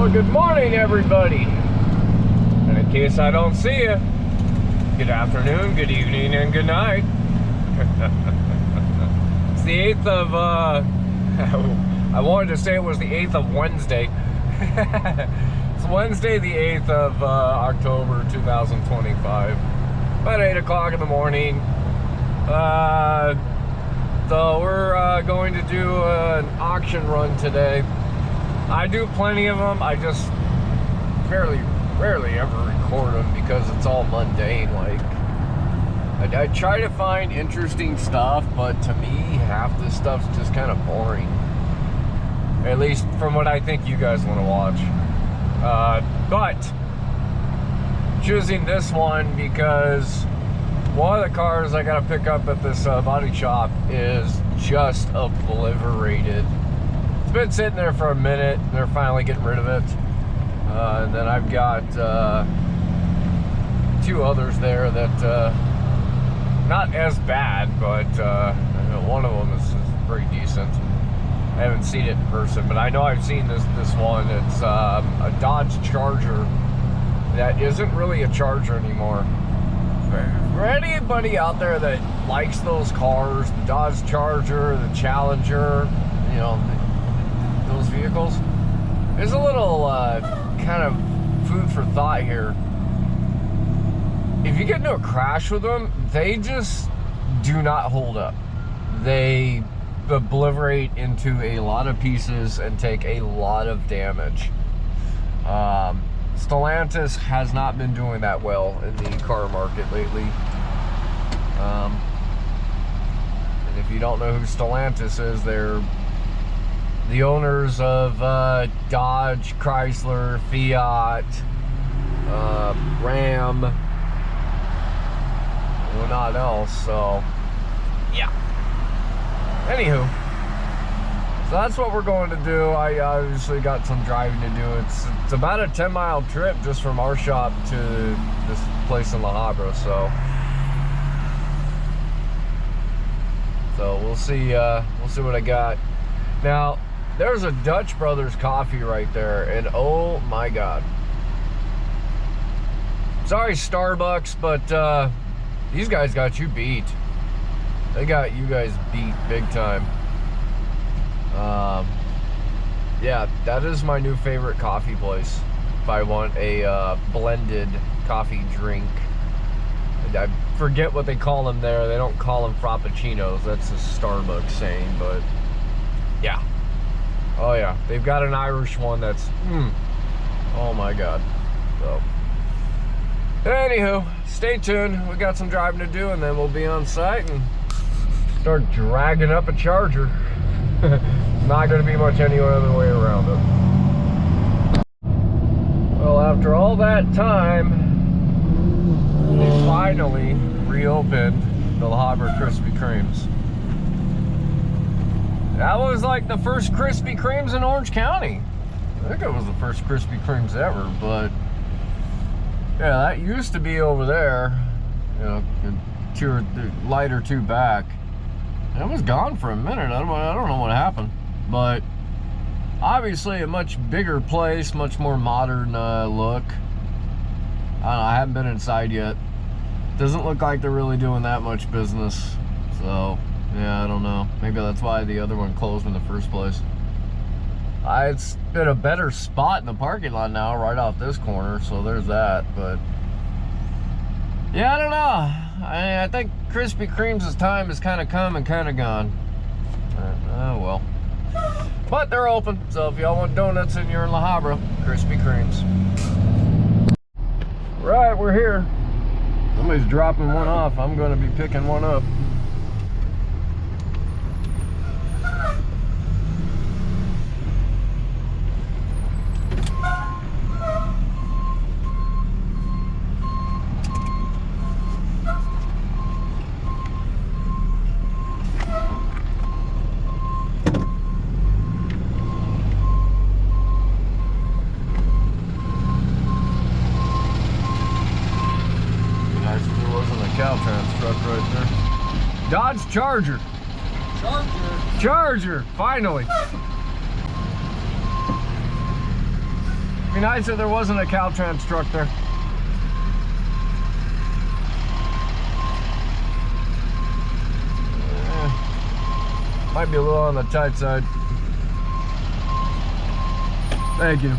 Well, good morning, everybody. And in case I don't see you, good afternoon, good evening, and good night. It's the 8th of, I wanted to say it was the 8th of Wednesday. It's Wednesday, the 8th of October, 2025. About 8 o'clock in the morning. So we're going to do an auction run today. I do plenty of them. I just rarely ever record them because it's all mundane. Like, I try to find interesting stuff, but to me, half this stuff's just kind of boring. At least from what I think you guys want to watch. But choosing this one because one of the cars I gotta pick up at this body shop is just obliterated. It's been sitting there for a minute. They're finally getting rid of it. And then I've got two others there that not as bad, but one of them is pretty decent. I haven't seen it in person, but I know I've seen this one. It's a Dodge Charger that isn't really a Charger anymore. For anybody out there that likes those cars, the Dodge Charger, the Challenger, you know, those vehicles, there's a little kind of food for thought here. If you get into a crash with them, they just do not hold up. They obliterate into a lot of pieces and take a lot of damage. Stellantis has not been doing that well in the car market lately. And if you don't know who Stellantis is, they're the owners of Dodge, Chrysler, Fiat, Ram, well, not else, so yeah. Anywho, so that's what we're going to do. I obviously got some driving to do. It's about a 10-mile trip just from our shop to this place in La Habra, so we'll see what I got. Now, there's a Dutch Brothers coffee right there, and oh my God. Sorry, Starbucks, but these guys got you beat. They got you guys beat big time. Yeah, that is my new favorite coffee place. If I want a blended coffee drink. I forget what they call them there. They don't call them frappuccinos. That's a Starbucks saying, but yeah. Oh yeah, they've got an Irish one that's, oh my God. So, anywho, stay tuned. We got some driving to do, and then we'll be on site and start dragging up a Charger. Not going to be much any other way around it. Well, after all that time, they finally reopened the La Habra Krispy Kremes. That was like the first Krispy Kremes in Orange County. I think it was the first Krispy Kremes ever, but yeah, that used to be over there, you know, a light or two back. It was gone for a minute. I don't know what happened, but obviously a much bigger place, much more modern look. I don't know, I haven't been inside yet. Doesn't look like they're really doing that much business, so yeah, I don't know. Maybe that's why the other one closed in the first place. It's been a better spot in the parking lot now, right off this corner, so there's that. But yeah, I don't know. I think Krispy Kreme's time has kind of come and kind of gone. Oh well. But they're open, so if y'all want donuts and you're in La Habra, Krispy Kreme's. Right, we're here. Somebody's dropping one off. I'm going to be picking one up. Caltrans truck right there. Dodge Charger. Charger, finally. Be nice if there wasn't a Caltrans truck there. Might be a little on the tight side. Thank you.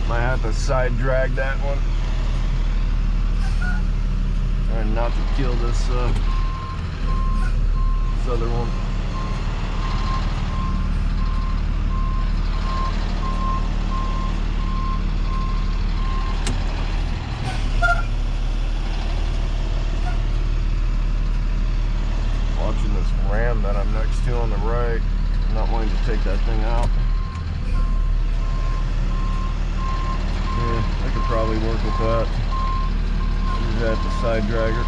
Might have to side drag that one. Trying not to kill this other one. Watching this Ram that I'm next to on the right. I'm not wanting to take that thing out. Yeah, I could probably work with that. Use that the side dragger.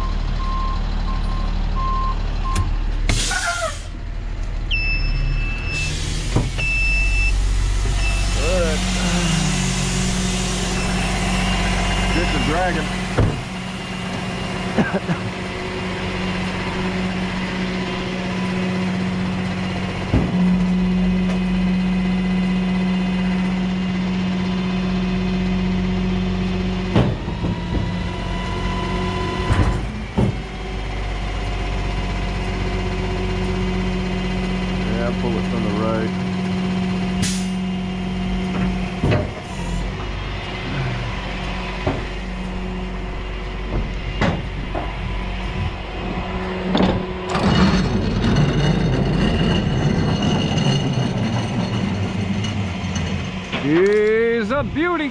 Alright. Get the dragon. Pull it from the right. He's a beauty.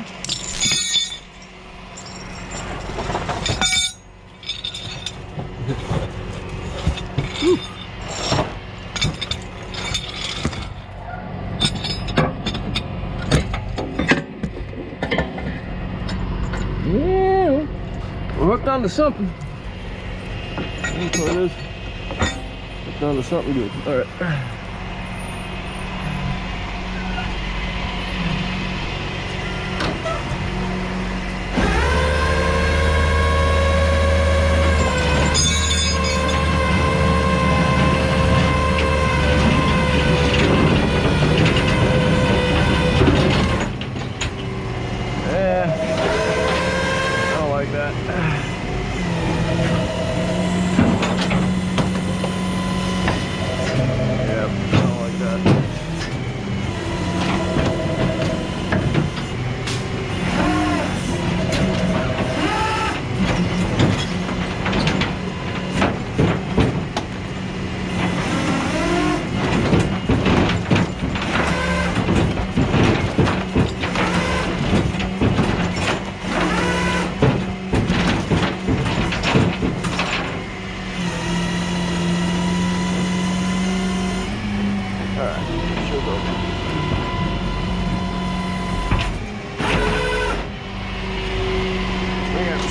Yeah, we're hooked onto something. That's what it is. Hooked onto something good. All right.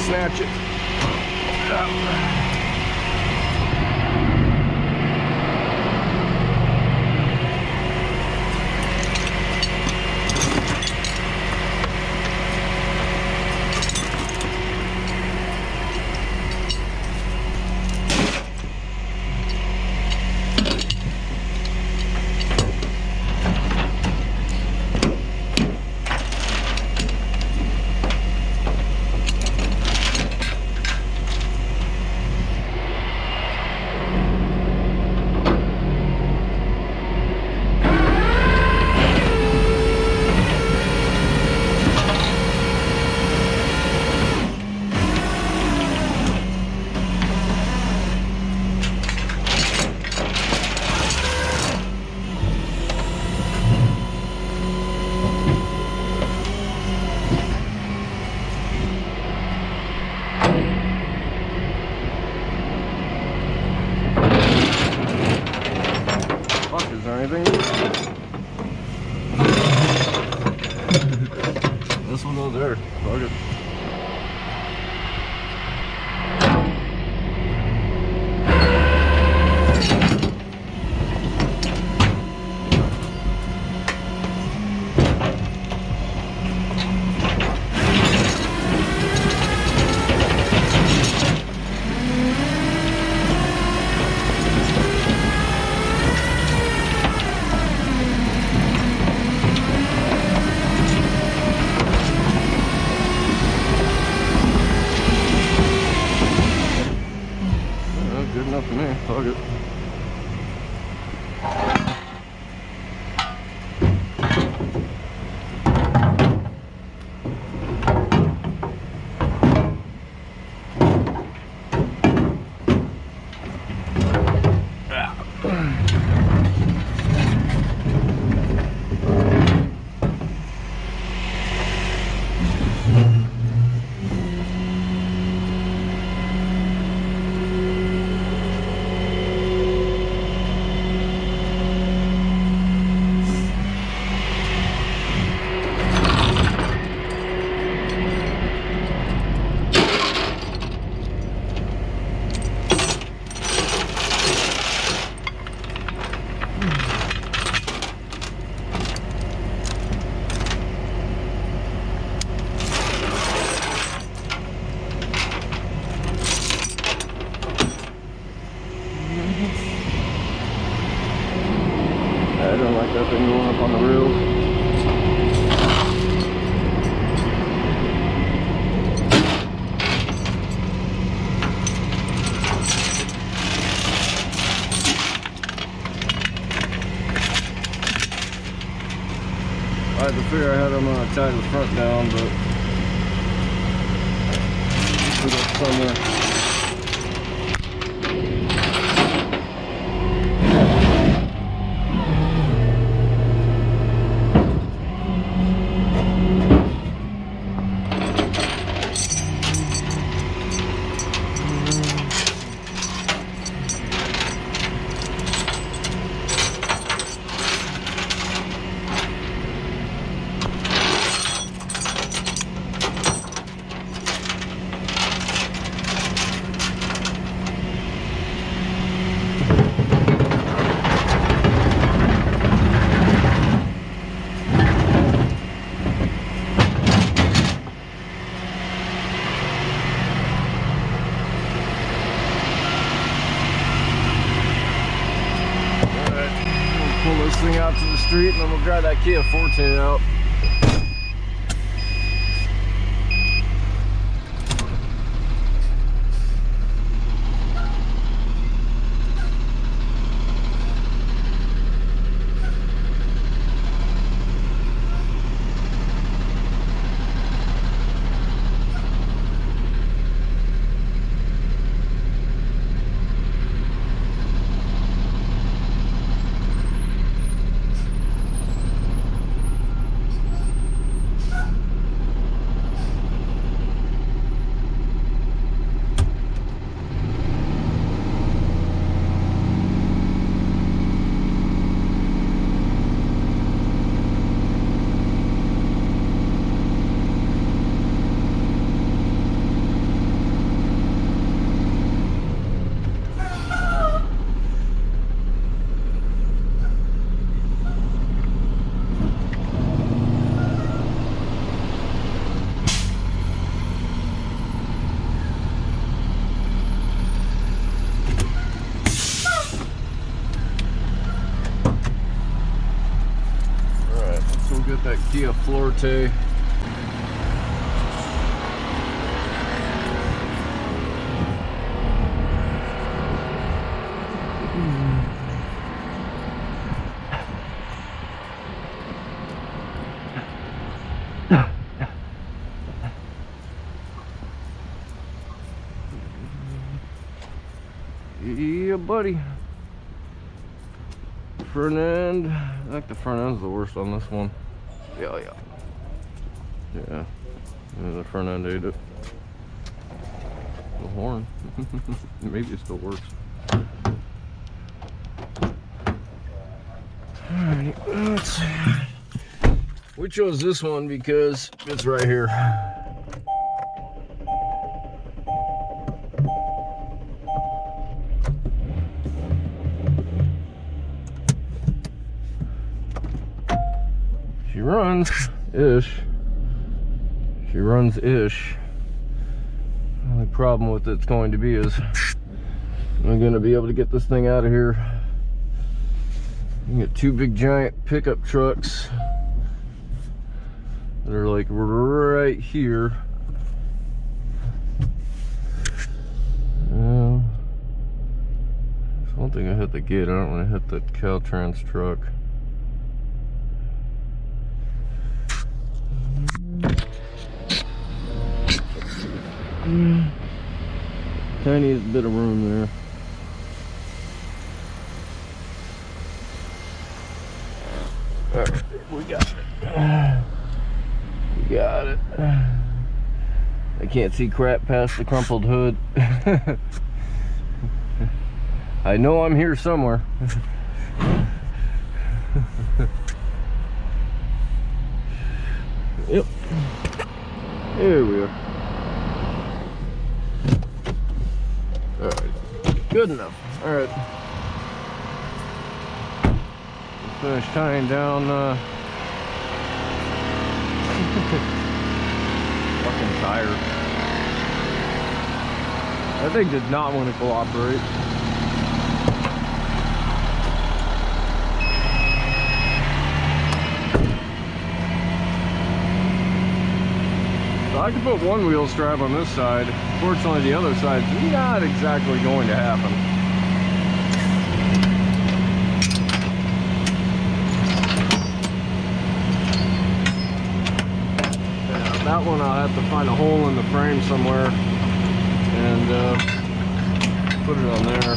Snatch it. This one goes there. Fuck it. I don't like that thing going up on the rails. I had to figure out how I'm gonna tie the front down, but we got somewhere. Pull this thing out to the street and then we'll drive that Kia Forte out. Get that Kia Forte. Yeah, buddy. Front end. I think the front end's the worst on this one. Yeah. Yeah, the front end ate it. The horn. Maybe it still works. Alright, let's see. We chose this one because it's right here. She runs-ish. She runs-ish. The only problem with it's going to be is I'm going to be able to get this thing out of here. You get two big giant pickup trucks that are like right here. There's one thing I hit the gate. I don't want to hit that Caltrans truck. Tiniest bit of room there. Alright, we got it. We got it. I can't see crap past the crumpled hood. I know I'm here somewhere. Yep. There we are. Alright. Good enough. Alright. Finish tying down fucking tire. That thing did not want to cooperate. So I could put one wheel strap on this side. Fortunately, the other side's not exactly going to happen. That one I'll have to find a hole in the frame somewhere and put it on there.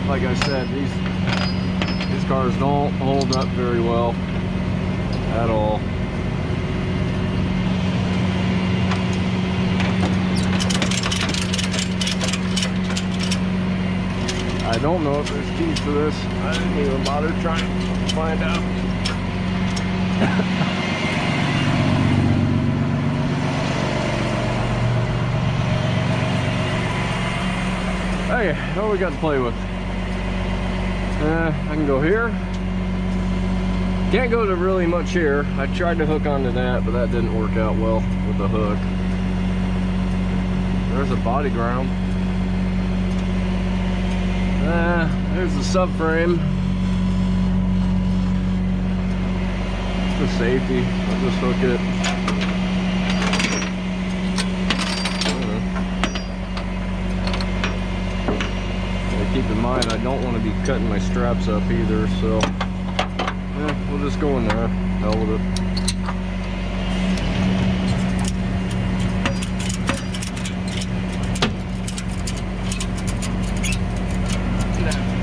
Like I said, these cars don't hold up very well at all. I don't know if there's keys for this. I didn't even bother trying to find out. Okay, what we got to play with? I can go here. Can't go to really much here. I tried to hook onto that, but that didn't work out well with the hook. There's a body ground. There's the subframe. The safety. I'll just hook it. Keep in mind, I don't want to be cutting my straps up either, so yeah, we'll just go in there. Hell with it.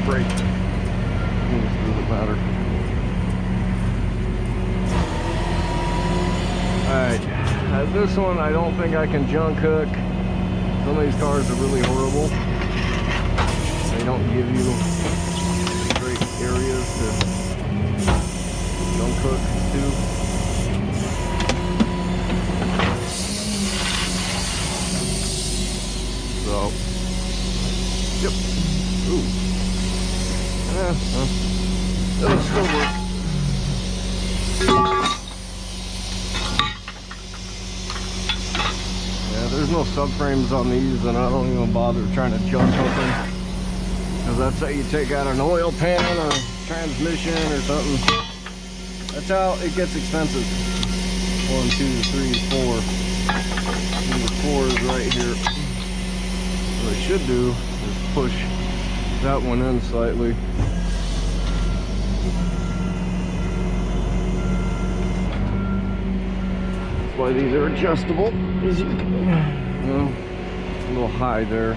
Break. Doesn't matter. Alright, this one I don't think I can junk hook. Some of these cars are really horrible. They don't give you great areas to junk hook to. So, yep. Ooh. Yeah, well, it'll still work. Yeah, there's no subframes on these, and I don't even bother trying to junk hook them. Because that's how you take out an oil pan or transmission or something. That's how it gets expensive. 1, 2, 3, 4. Number 4 is right here. What I should do is push that one in slightly. That's why these are adjustable. As you know, a little high there.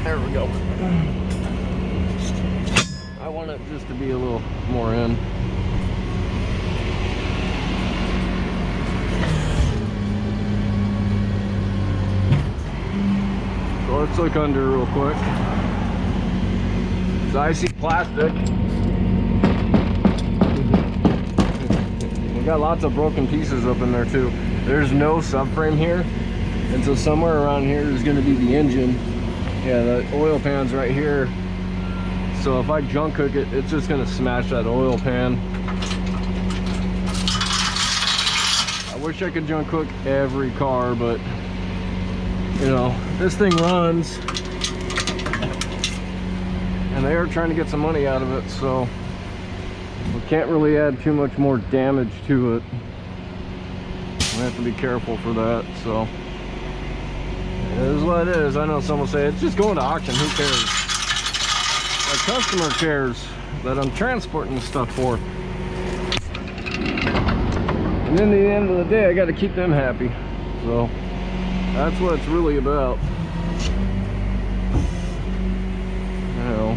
There we go. I want it just to be a little more in. So let's look under real quick. So I see plastic. We got lots of broken pieces up in there too. There's no subframe here. And so somewhere around here is going to be the engine. Yeah, the oil pan's right here. So if I junk hook it, it's just gonna smash that oil pan. I wish I could junk hook every car, but you know, this thing runs and they are trying to get some money out of it, so we can't really add too much more damage to it. We have to be careful for that, so it is what it is. I know some will say it's just going to auction, who cares? The customer cares that I'm transporting the stuff for. And then at the end of the day, I got to keep them happy. So that's what it's really about. know,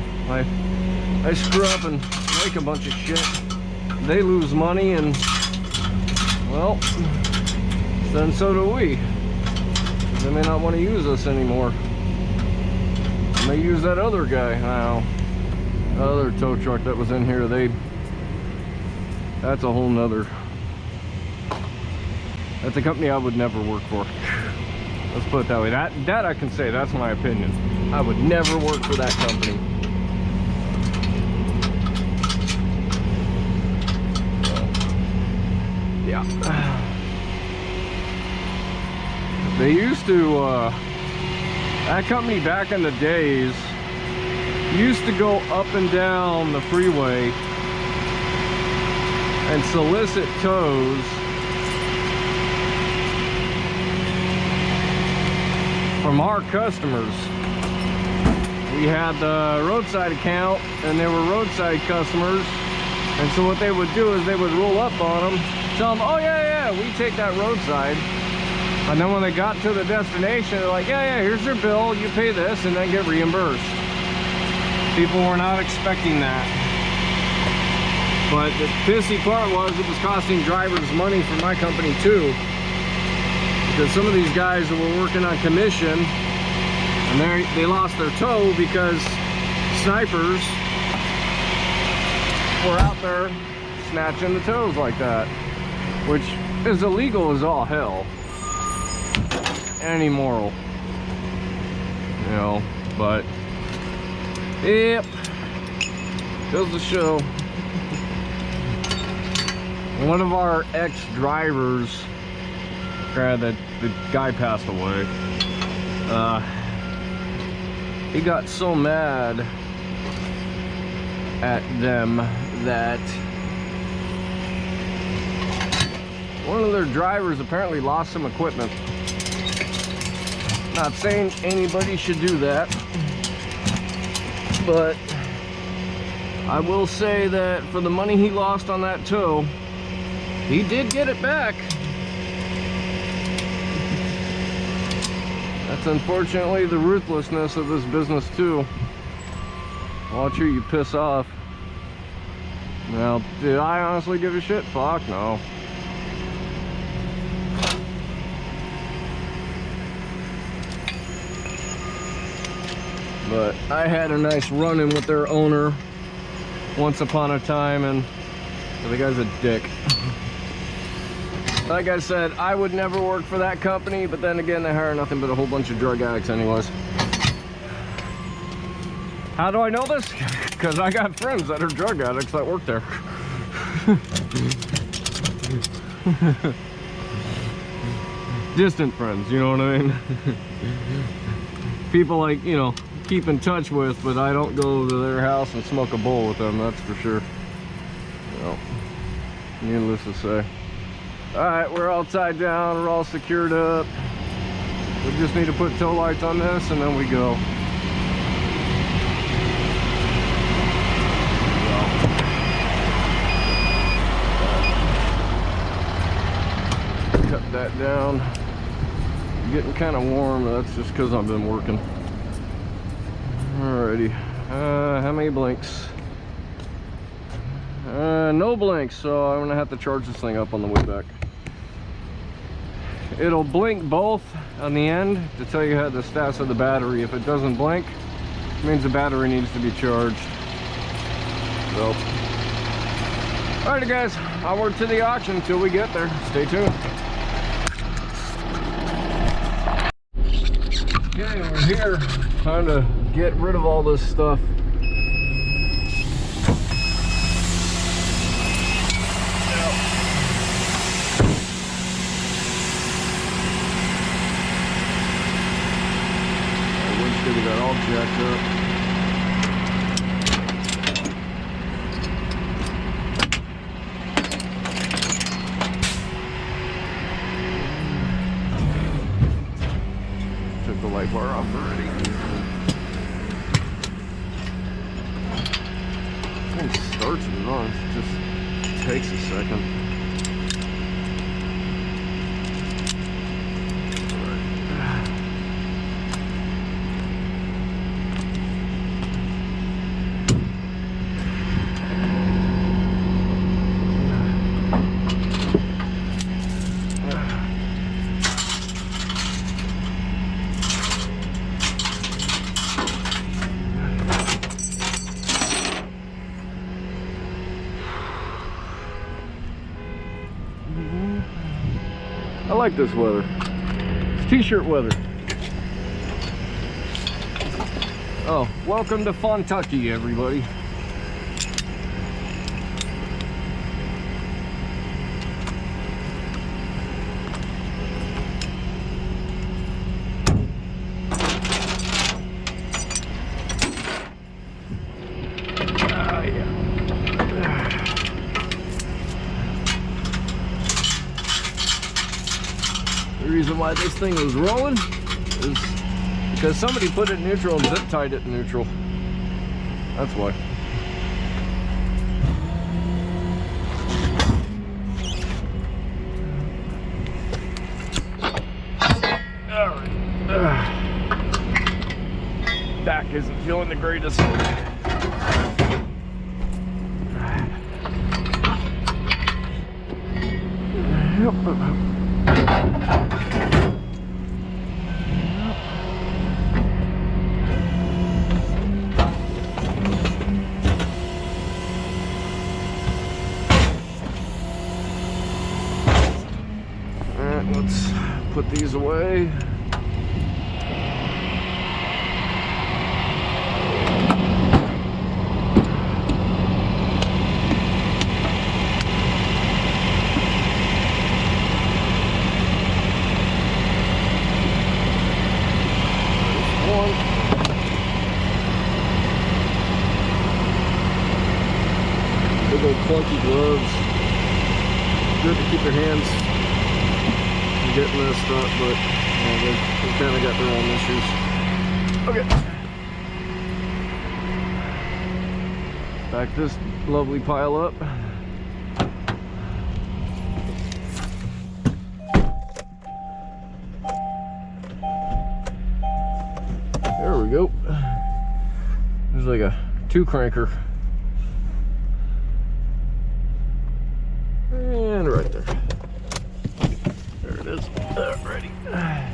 I screw up and break a bunch of shit. They lose money, and well, then so do we. They may not want to use us anymore. And they use that other guy now. Other tow truck that was in here, that's a whole nother. That's a company I would never work for. Let's put it that way. That I can say, that's my opinion. I would never work for that company. Yeah. They used to, that company back in the days used to go up and down the freeway and solicit tows from our customers. We had the roadside account, and they were roadside customers, and so what they would do is they would roll up on them, tell them, oh yeah, we take that roadside, and then when they got to the destination, they're like, yeah, here's your bill, you pay this, and then get reimbursed. People were not expecting that. But the pissy part was it was costing drivers money for my company too. Because some of these guys that were working on commission, and they lost their tow because snipers were out there snatching the tows like that, which is illegal as all hell and immoral, you know. But yep, goes to show. One of our ex-drivers, the guy passed away. He got so mad at them that one of their drivers apparently lost some equipment. Not saying anybody should do that, but I will say that for the money he lost on that tow, he did get it back. That's unfortunately the ruthlessness of this business too. Watch who you piss off. Now, did I honestly give a shit? Fuck no. But I had a nice run-in with their owner once upon a time, and the guy's a dick. Like I said, I would never work for that company, but then again, they hire nothing but a whole bunch of drug addicts anyways. How do I know this? Because I got friends that are drug addicts that work there. Distant friends, you know what I mean? People like, you know, keep in touch with, but I don't go to their house and smoke a bowl with them, that's for sure. Well, needless to say. Alright, we're all tied down, we're all secured up. We just need to put tow lights on this and then we go. Cut that down. Getting kind of warm, that's just because I've been working. Alrighty, how many blinks? No blinks, so I'm gonna have to charge this thing up on the way back. It'll blink both on the end to tell you how the status of the battery. If it doesn't blink, it means the battery needs to be charged. So, alrighty guys, onward to the auction until we get there. Stay tuned. Okay, we're here trying to get rid of all this stuff. We got all jacked up. Took the light bar off already. It starts and runs, it just takes a second. like this weather. It's t-shirt weather. Oh, welcome to Fontucky, everybody. The reason why this thing was rolling is because somebody put it in neutral and zip tied it in neutral. That's why. Alright. Back isn't feeling the greatest. Let's put these away. Big old clunky gloves. Good to keep your hands from getting messed up, but they kind of got their own issues. Okay. Back this lovely pile up. There we go. There's like a 2-cranker. And right there. There it is. Ready. Alright,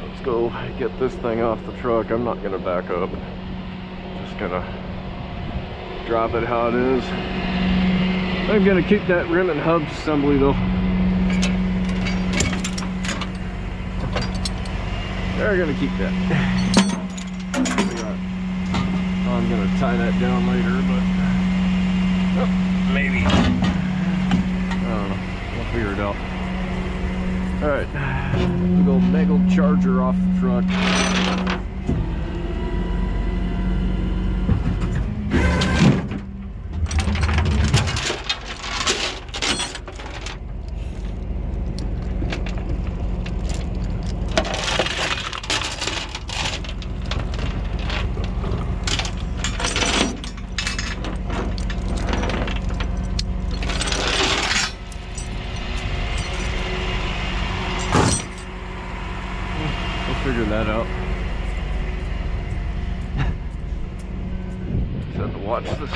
let's go get this thing off the truck. I'm not gonna back up. Just gonna drop it how it is. I'm gonna keep that rim and hub assembly though. We're gonna keep that. I'm gonna tie that down later, but oh, maybe. I don't know. We'll figure it out. Alright. Big old Meggle Charger off the truck. Figure that out. Just have to watch the sky.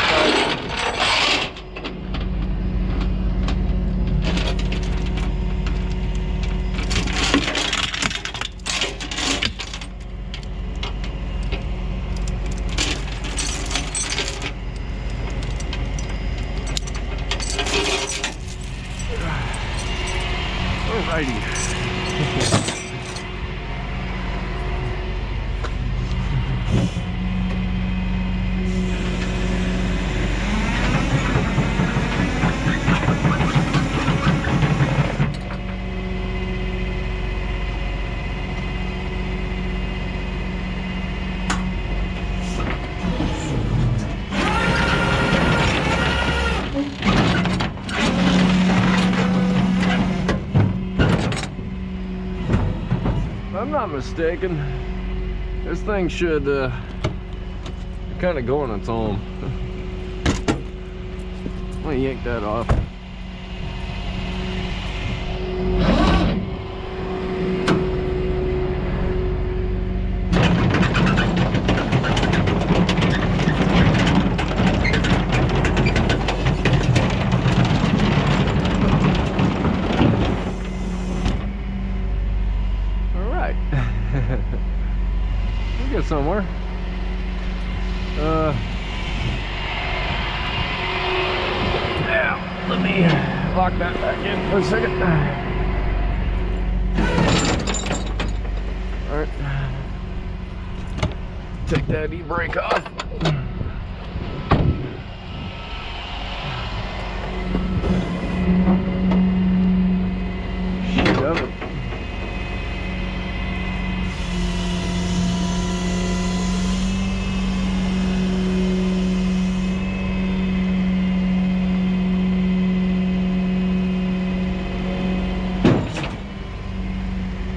Alrighty. If I'm not mistaken, this thing should kind of go on its own. I'm gonna yank that off. We'll get somewhere. Now, let me lock that back in for a second. All right. Take that e-brake off. Shove it.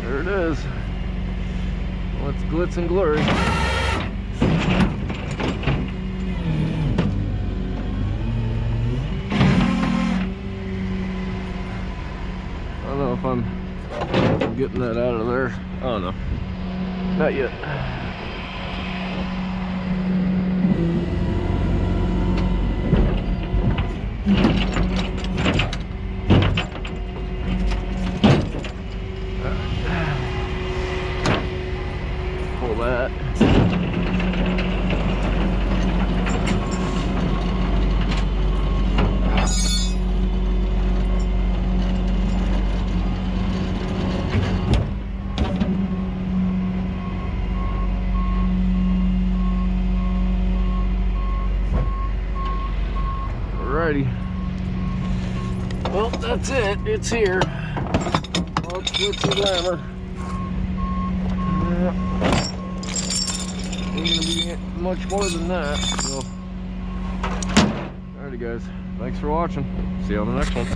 There it is. Well, it's glitz and glory. I don't know if I'm getting that out of there. Oh no, not yet. Pull that. Alrighty. Well, that's it. It's here. Well, it's glitz and glamour. Ain't gonna be much more than that. So, alrighty, guys. Thanks for watching. See you on the next one.